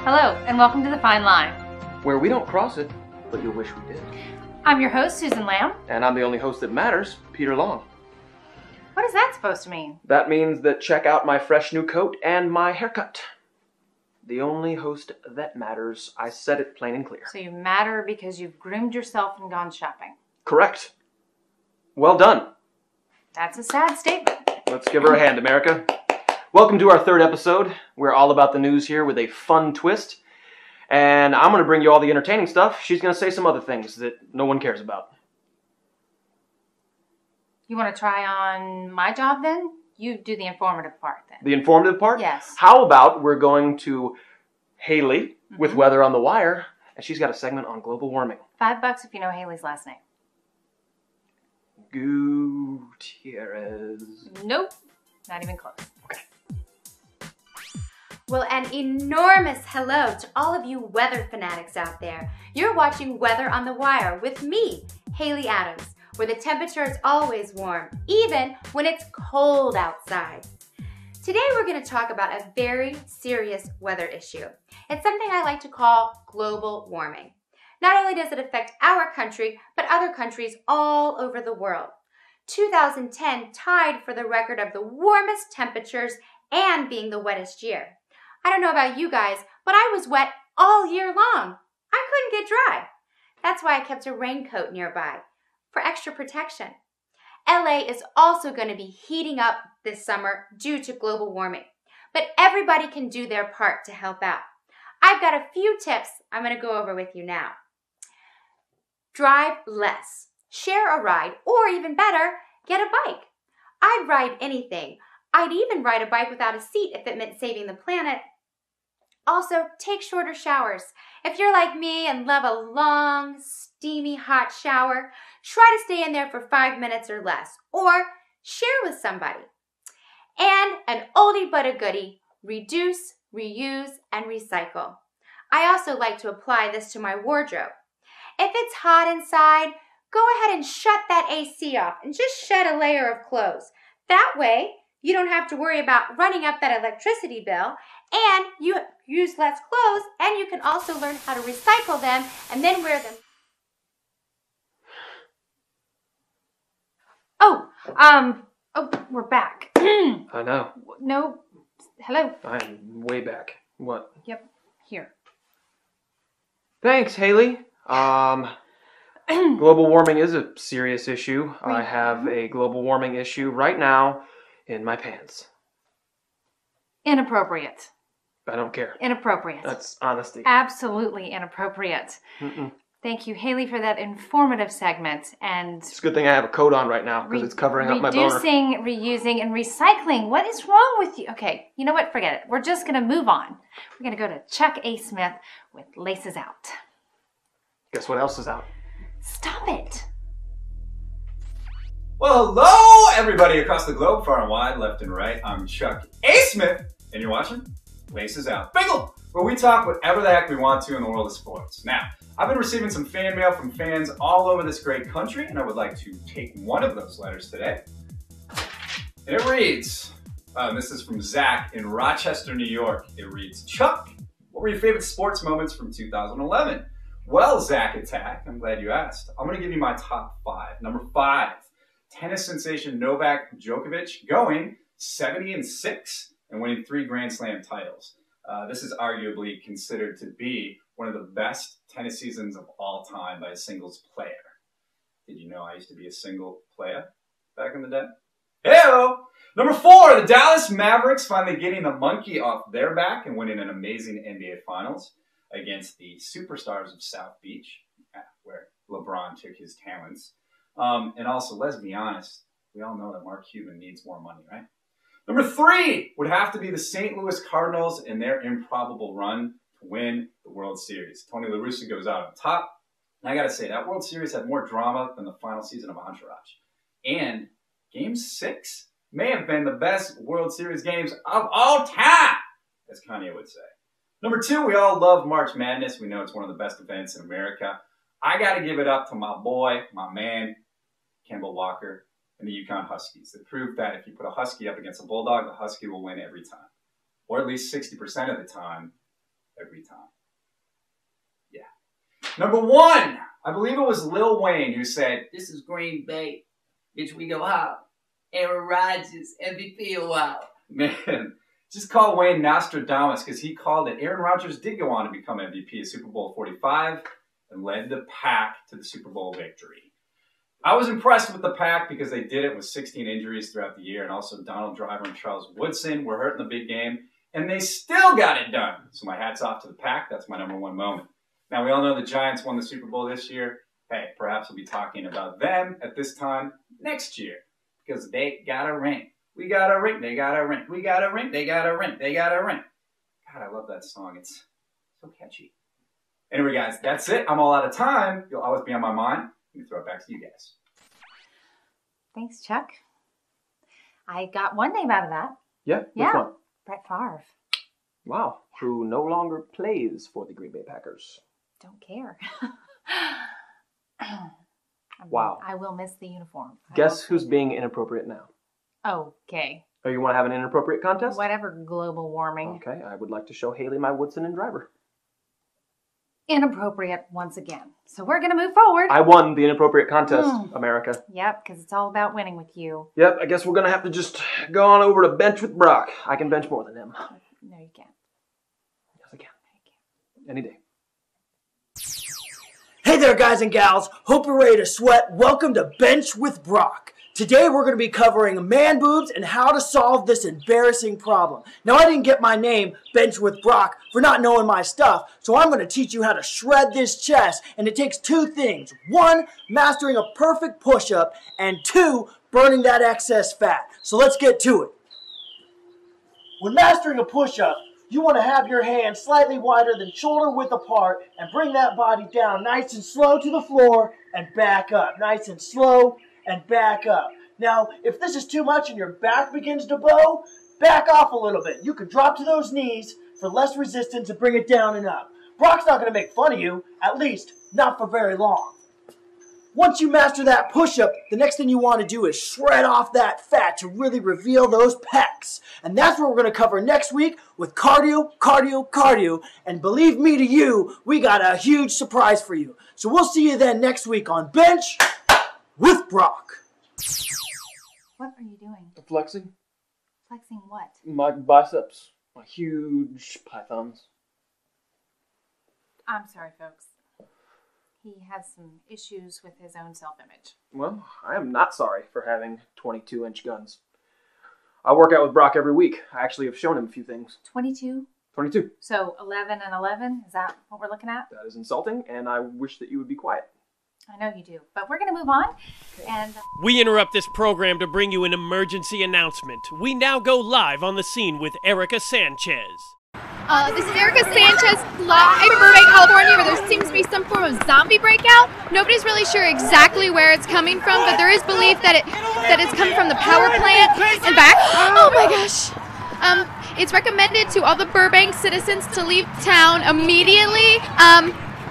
Hello, and welcome to The Fine Line, where we don't cross it, but you'll wish we did. I'm your host, Susan Lamb. And I'm the only host that matters, Peter Long. What is that supposed to mean? That means that check out my fresh new coat and my haircut. The only host that matters. I said it plain and clear. So you matter because you've groomed yourself and gone shopping. Correct. Well done. That's a sad statement. Let's give her a hand, America. Welcome to our third episode. We're all about the news here with a fun twist. And I'm going to bring you all the entertaining stuff. She's going to say some other things that no one cares about. You want to try on my job then? You do the informative part then. The informative part? Yes. How about we're going to Haley with Weather on the Wire, and she's got a segment on global warming. $5 if you know Haley's last name. Gutierrez. Nope. Not even close. Okay. Well, an enormous hello to all of you weather fanatics out there. You're watching Weather on the Wire with me, Haley Adams, where the temperature is always warm, even when it's cold outside. Today we're going to talk about a very serious weather issue. It's something I like to call global warming. Not only does it affect our country, but other countries all over the world. 2010 tied for the record of the warmest temperatures and being the wettest year. I don't know about you guys, but I was wet all year long. I couldn't get dry. That's why I kept a raincoat nearby, for extra protection. LA is also going to be heating up this summer due to global warming, but everybody can do their part to help out. I've got a few tips I'm going to go over with you now. Drive less, share a ride, or even better, get a bike. I'd ride anything. I'd even ride a bike without a seat if it meant saving the planet. Also, take shorter showers. If you're like me and love a long, steamy, hot shower, try to stay in there for 5 minutes or less, or share with somebody. And an oldie but a goodie, reduce, reuse, and recycle. I also like to apply this to my wardrobe. If it's hot inside, go ahead and shut that AC off and just shed a layer of clothes. That way, you don't have to worry about running up that electricity bill, and you use less clothes, and you can also learn how to recycle them and then wear them. Oh, we're back. I know. No, hello. I'm way back. What? Yep, here. Thanks, Haley. Global warming is a serious issue. I have a global warming issue right now in my pants. Inappropriate. I don't care. Inappropriate. That's honesty. Absolutely inappropriate. Thank you, Haley, for that informative segment. And it's a good thing I have a coat on right now because it's covering up my boner. Reducing, reusing, and recycling. What is wrong with you? Okay, you know what? Forget it. We're just going to move on. We're going to go to Chuck A. Smith with Laces Out. Guess what else is out? Stop it. Well, hello, everybody across the globe, far and wide, left and right. I'm Chuck A. Smith, and you're watching Laces Out, Bingle, where we talk whatever the heck we want to in the world of sports. Now, I've been receiving some fan mail from fans all over this great country, and I would like to take one of those letters today. And it reads, this is from Zach in Rochester, New York. It reads, Chuck, what were your favorite sports moments from 2011? Well, Zach Attack, I'm glad you asked. I'm going to give you my top 5. Number 5. Tennis sensation Novak Djokovic going 70-6 and winning 3 Grand Slam titles. This is arguably considered to be one of the best tennis seasons of all time by a singles player. Did you know I used to be a single player back in the day? Heyo! Number 4, the Dallas Mavericks finally getting the monkey off their back and winning an amazing NBA Finals against the superstars of South Beach, where LeBron took his talents. And also, let's be honest, we all know that Mark Cuban needs more money, right? Number 3 would have to be the St. Louis Cardinals and their improbable run to win the World Series. Tony La Russa goes out on top. And I got to say, that World Series had more drama than the final season of Entourage. And Game 6 may have been the best World Series games of all time, as Kanye would say. Number 2, we all love March Madness. We know it's one of the best events in America. I got to give it up to my boy, my man, Kemba Walker, and the UConn Huskies. They proved that if you put a Husky up against a Bulldog, the Husky will win every time. Or at least 60% of the time, every time. Yeah. Number 1, I believe it was Lil Wayne who said, "This is Green Bay. Bitch, we go out. Aaron Rodgers, MVP a while." Man, just call Wayne Nostradamus because he called it. Aaron Rodgers did go on to become MVP of Super Bowl 45 and led the Pack to the Super Bowl victory. I was impressed with the Pack because they did it with 16 injuries throughout the year, and also Donald Driver and Charles Woodson were hurt in the big game, and they still got it done. So my hat's off to the Pack. That's my number 1 moment. Now, we all know the Giants won the Super Bowl this year. Hey, perhaps we'll be talking about them at this time next year because they got a ring. We got a ring. They got a ring. We got a ring. They got a ring. They got a ring. God, I love that song. It's so catchy. Anyway, guys, that's it. I'm all out of time. You'll always be on my mind. Let me throw it back to you guys. Thanks, Chuck. I got one name out of that. Yeah? Which Yeah. one? Brett Favre. Wow. Who no longer plays for the Green Bay Packers. Don't care. Wow. I will miss the uniform. Guess who's being inappropriate now? Okay. Oh, you want to have an inappropriate contest? Whatever, global warming. Okay, I would like to show Haley my Woodson and Driver. Inappropriate once again. So we're going to move forward. I won the inappropriate contest, America. Yep, because it's all about winning with you. Yep, I guess we're going to have to just go on over to bench with Brock. I can bench more than him. No, you can't. Yes, I can. Any day. Hey there, guys and gals. Hope you're ready to sweat. Welcome to Bench with Brock. Today we're going to be covering man boobs and how to solve this embarrassing problem. Now, I didn't get my name, Bench with Brock, for not knowing my stuff, so I'm going to teach you how to shred this chest, and it takes 2 things. 1, mastering a perfect push-up, and 2, burning that excess fat. So let's get to it. When mastering a push-up, you want to have your hands slightly wider than shoulder width apart and bring that body down nice and slow to the floor and back up. Nice and slow and back up. Now, if this is too much and your back begins to bow, back off a little bit. You can drop to those knees for less resistance and bring it down and up. Brock's not going to make fun of you, at least not for very long. Once you master that push-up, the next thing you want to do is shred off that fat to really reveal those pecs. And that's what we're going to cover next week with cardio, cardio, cardio. And believe me to you, we got a huge surprise for you. So we'll see you then next week on Bench with Brock. What are you doing? Flexing Flexing what? my biceps, my huge pythons. I'm sorry, folks. He has some issues with his own self-image. Well, I am not sorry for having 22-inch guns. I work out with Brock every week. I actually have shown him a few things. 22? 22. So 11 and 11? Is that what we're looking at? That is insulting, and I wish that you would be quiet. I know you do. But we're going to move on. And We interrupt this program to bring you an emergency announcement. We now go live on the scene with Erica Sanchez. This is Erica Sanchez live from Burbank, California, where there seems to be some form of zombie breakout. Nobody's really sure exactly where it's coming from, but there is belief that it's coming from the power plant and back. Oh my gosh. It's recommended to all the Burbank citizens to leave town immediately.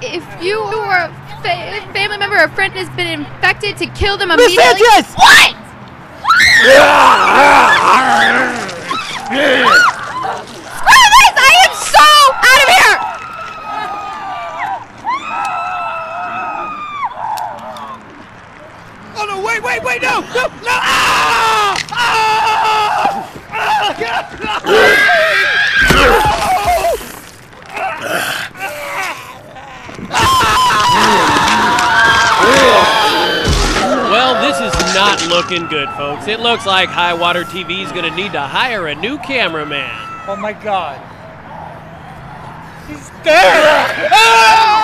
If you or a family member or friend has been infected, to kill them immediately. Miss Sanchez! What? Screw this! I am so out of here! Oh no, wait, no! Ah! Well, this is not looking good, folks. It looks like High Water TV is going to need to hire a new cameraman. Oh my God. He's there!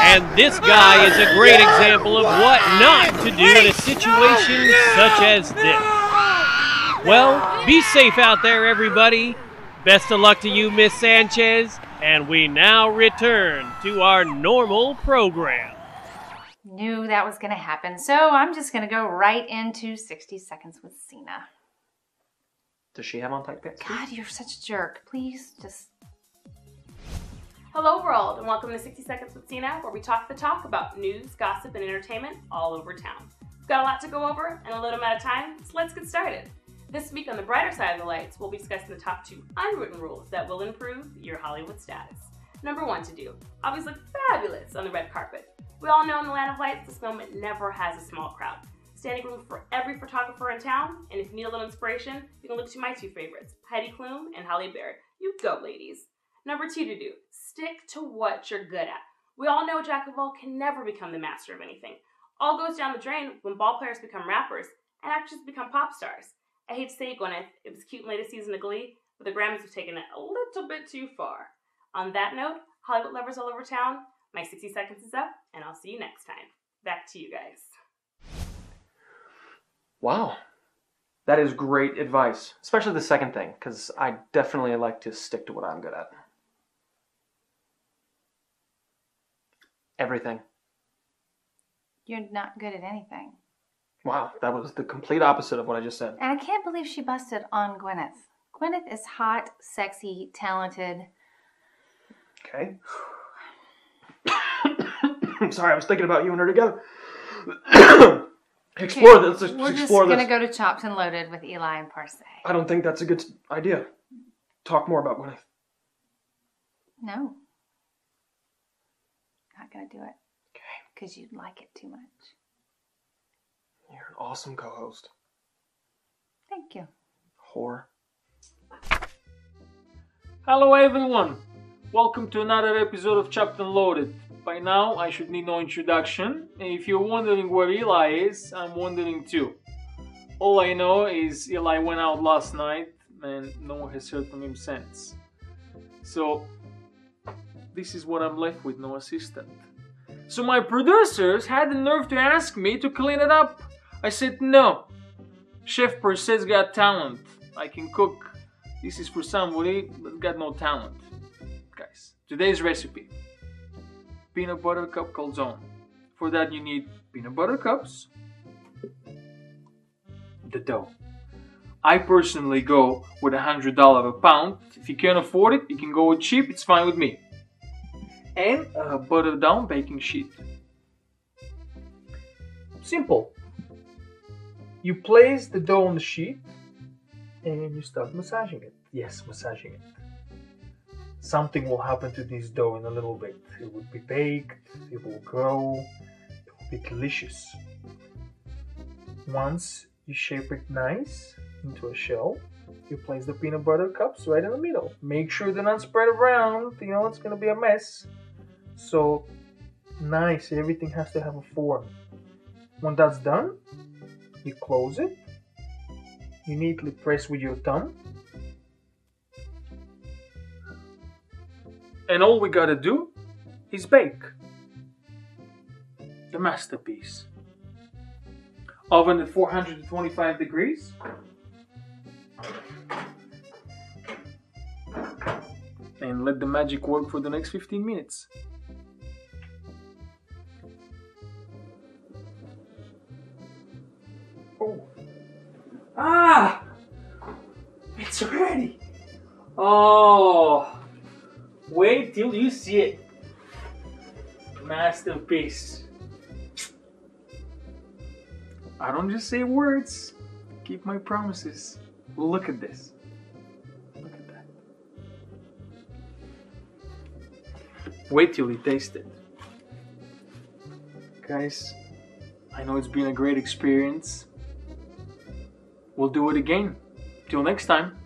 And this guy is a great example of what not to do in a situation such as this. Well, be safe out there, everybody. Best of luck to you, Miss Sanchez. And we now return to our normal program. Knew that was going to happen, so I'm just going to go right into 60 Seconds with Cena. Does she have on tight pants? God, you're such a jerk. Please just... Hello world, and welcome to 60 Seconds with Cena, where we talk the talk about news, gossip, and entertainment all over town. We've got a lot to go over and a little amount of time, so let's get started. This week on the brighter side of the lights, we'll be discussing the top 2 unwritten rules that will improve your Hollywood status. Number 1 to do, always look fabulous on the red carpet. We all know in the land of lights, this moment never has a small crowd. Standing room for every photographer in town, and if you need a little inspiration, you can look to my 2 favorites, Heidi Klum and Halle Berry. You go, ladies. Number 2 to do, stick to what you're good at. We all know Jack of all can never become the master of anything. All goes down the drain when ball players become rappers and actors become pop stars. I hate to say it, Gwyneth, it was cute in latest season of Glee, but the Grammys have taken it a little bit too far. On that note, Hollywood lovers all over town, my 60 seconds is up, and I'll see you next time. Back to you guys. Wow. That is great advice, especially the second thing, because I definitely like to stick to what I'm good at. Everything. You're not good at anything. Wow, that was the complete opposite of what I just said. And I can't believe she busted on Gwyneth. Gwyneth is hot, sexy, talented. Okay. I'm sorry, I was thinking about you and her together. Explore this. We're just explore going to this. go to Chopped and Loaded with Eli and Parse. I don't think that's a good idea. Talk more about Gwyneth. No. Not going to do it. Okay. Because you'd like it too much. You're an awesome co-host. Thank you. Whore. Hello everyone! Welcome to another episode of Chopped and Loaded. By now, I should need no introduction, and if you're wondering where Eli is, I'm wondering too. All I know is Eli went out last night, and no one has heard from him since. So, this is what I'm left with, no assistant. So my producers had the nerve to ask me to clean it up. I said no. Chef Perset's got talent. I can cook. This is for somebody that's got no talent. Guys, today's recipe. Peanut butter cup calzone. For that you need peanut butter cups. The dough. I personally go with $100 a pound. If you can't afford it, you can go with cheap. It's fine with me. And a buttered down baking sheet. Simple. You place the dough on the sheet and you start massaging it. Yes, massaging it. Something will happen to this dough in a little bit. It will be baked, it will grow, it will be delicious. Once you shape it nice into a shell, you place the peanut butter cups right in the middle. Make sure they're not spread around, it's gonna be a mess. So, nice, everything has to have a form. When that's done, you close it, you neatly press with your thumb, and all we gotta do is bake. The masterpiece. Oven at 425 degrees. And let the magic work for the next 15 minutes. Oh. Ah! It's ready! Oh! Wait till you see it. Masterpiece. I don't just say words. Keep my promises. Look at this. Look at that. Wait till you taste it. Guys, I know it's been a great experience. We'll do it again. Till next time.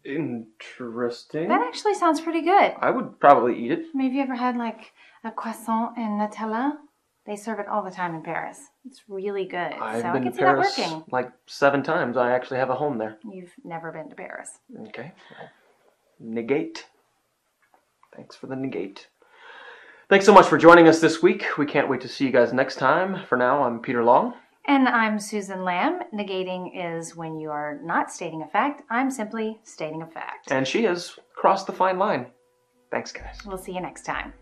Interesting. That actually sounds pretty good. I would probably eat it. Have you ever had like a croissant and Nutella? They serve it all the time in Paris. It's really good. I've so I been can to see that Paris working. like 7 times. I actually have a home there. You've never been to Paris. Okay. Negate. Thanks for the negate. Thanks so much for joining us this week. We can't wait to see you guys next time. For now, I'm Peter Long. And I'm Susan Lamb. Negating is when you are not stating a fact. I'm simply stating a fact. And she has crossed the fine line. Thanks, guys. We'll see you next time.